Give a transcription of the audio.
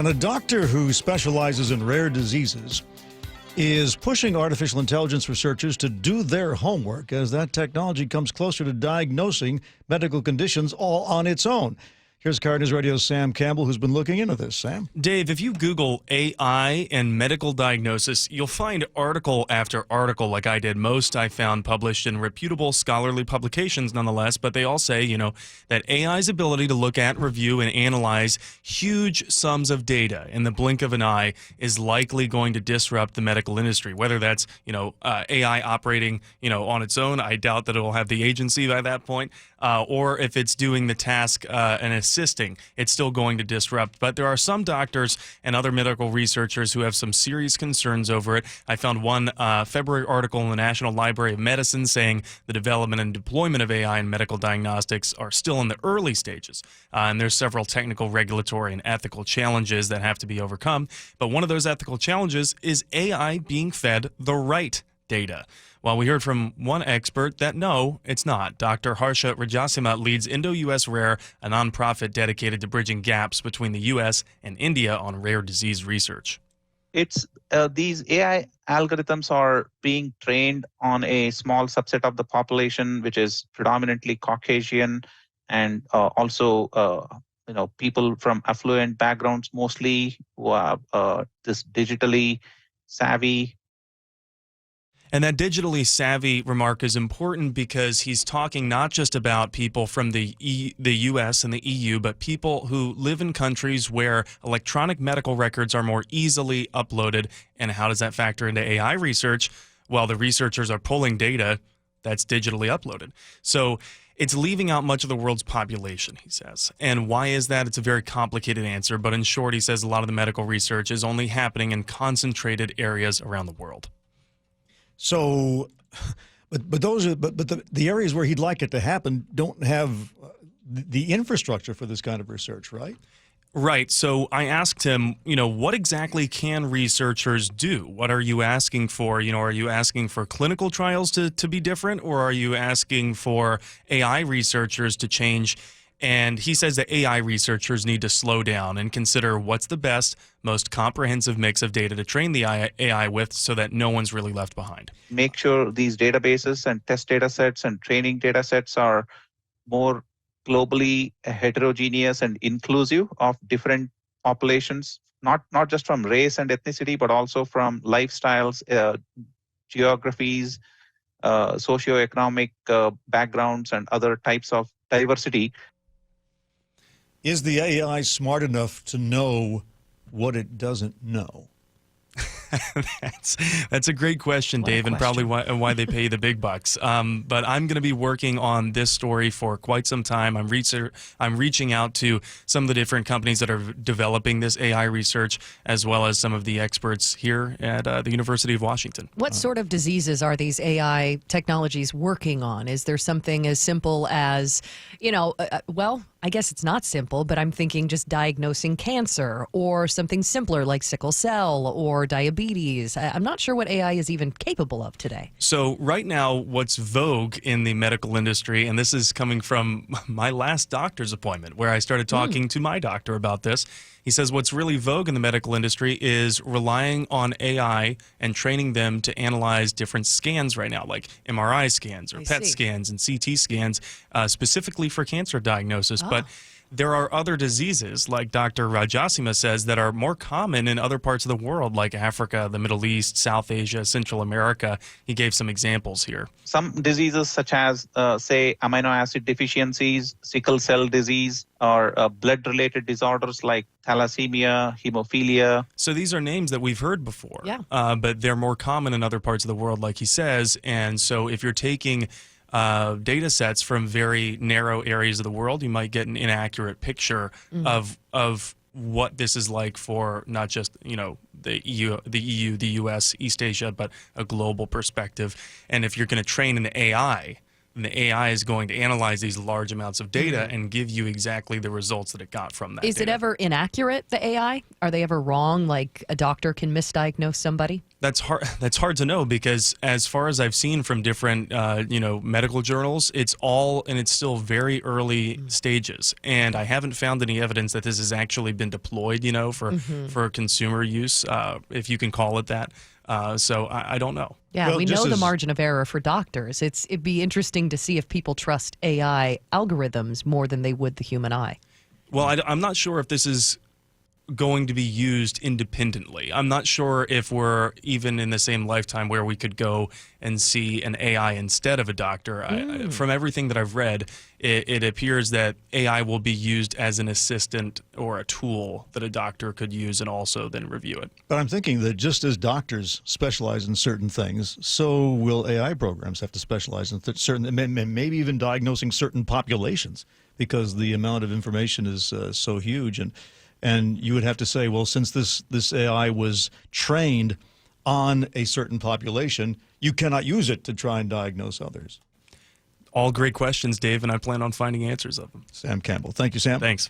a doctor who specializes in rare diseases is pushing artificial intelligence researchers to do their homework as that technology comes closer to diagnosing medical conditions all on its own. Here's KIRO Newsradio's Sam Campbell, who's been looking into this. Sam? Dave, if you Google AI and medical diagnosis, you'll find article after article like I did. Most I found published in reputable scholarly publications nonetheless, but they all say, that AI's ability to look at, review, and analyze huge sums of data in the blink of an eye is likely going to disrupt the medical industry. Whether that's, AI operating, on its own, I doubt that it will have the agency by that point, or if it's doing the task and assisting, it's still going to disrupt. But there are some doctors and other medical researchers who have some serious concerns over it. I found one February article in the National Library of Medicine saying the development and deployment of AI in medical diagnostics are still in the early stages. And there's several technical, regulatory, and ethical challenges that have to be overcome. But one of those ethical challenges is AI being fed the right data. Well, we heard from one expert that no, it's not. Dr. Harsha Rajasima leads Indo-US Rare, a nonprofit dedicated to bridging gaps between the U.S. and India on rare disease research. It's these AI algorithms are being trained on a small subset of the population, which is predominantly Caucasian and also people from affluent backgrounds, mostly who are this digitally savvy. And that digitally savvy remark is important because he's talking not just about people from the U.S. and the EU, but people who live in countries where electronic medical records are more easily uploaded. And how does that factor into AI research? Well, the researchers are pulling data that's digitally uploaded. So it's leaving out much of the world's population, he says. And why is that? It's a very complicated answer. But in short, he says a lot of the medical research is only happening in concentrated areas around the world. So, but the areas where he'd like it to happen don't have the infrastructure for this kind of research, right? Right. So I asked him, what exactly can researchers do? What are you asking for? Are you asking for clinical trials to be different, or are you asking for AI researchers to change? And he says that AI researchers need to slow down and consider what's the best, most comprehensive mix of data to train the AI with so that no one's really left behind. Make sure these databases and test data sets and training data sets are more globally heterogeneous and inclusive of different populations, not just from race and ethnicity, but also from lifestyles, geographies, socioeconomic backgrounds, and other types of diversity. Is the AI smart enough to know what it doesn't know? That's a great question, Dave, and probably why they pay the big bucks. But I'm going to be working on this story for quite some time. I'm reaching out to some of the different companies that are developing this AI research, as well as some of the experts here at the University of Washington. What sort of diseases are these AI technologies working on? Is there something as simple as, I guess it's not simple, but I'm thinking just diagnosing cancer, or something simpler like sickle cell or diabetes. I'm not sure what AI is even capable of today. So right now, what's vogue in the medical industry, and this is coming from my last doctor's appointment where I started talking to my doctor about this. He says what's really vogue in the medical industry is relying on AI and training them to analyze different scans right now, like MRI scans or PET scans and CT scans, specifically for cancer diagnosis. But there are other diseases, like Dr. Rajasima says, that are more common in other parts of the world, like Africa, the Middle East, South Asia, Central America. He gave some examples here. Some diseases such as, say, amino acid deficiencies, sickle cell disease, or blood-related disorders like thalassemia, hemophilia. So these are names that we've heard before, but they're more common in other parts of the world, like he says. And so if you're taking data sets from very narrow areas of the world, you might get an inaccurate picture of what this is like for not just the EU, the US, East Asia, but a global perspective. And if you're going to train an AI and the AI is going to analyze these large amounts of data and give you exactly the results that it got from that Is data. it ever inaccurate, the AI? Are they ever wrong, like a doctor can misdiagnose somebody? That's hard to know, because as far as I've seen from different medical journals, it's still very early stages, and I haven't found any evidence that this has actually been deployed, for consumer use, if you can call it that. So I don't know. Yeah, Well, we just know the as- margin of error for doctors. It'd be interesting to see if people trust AI algorithms more than they would the human eye. Well, I'm not sure if this is going to be used independently. I'm not sure if we're even in the same lifetime where we could go and see an AI instead of a doctor. From everything that I've read, it appears that AI will be used as an assistant or a tool that a doctor could use and also then review it. But I'm thinking that just as doctors specialize in certain things, so will AI programs have to specialize in certain, maybe even diagnosing certain populations, because the amount of information is so huge. And you would have to say, well, since this AI was trained on a certain population, you cannot use it to try and diagnose others. All great questions, Dave, and I plan on finding answers of them. Sam Campbell. Thank you, Sam. Thanks.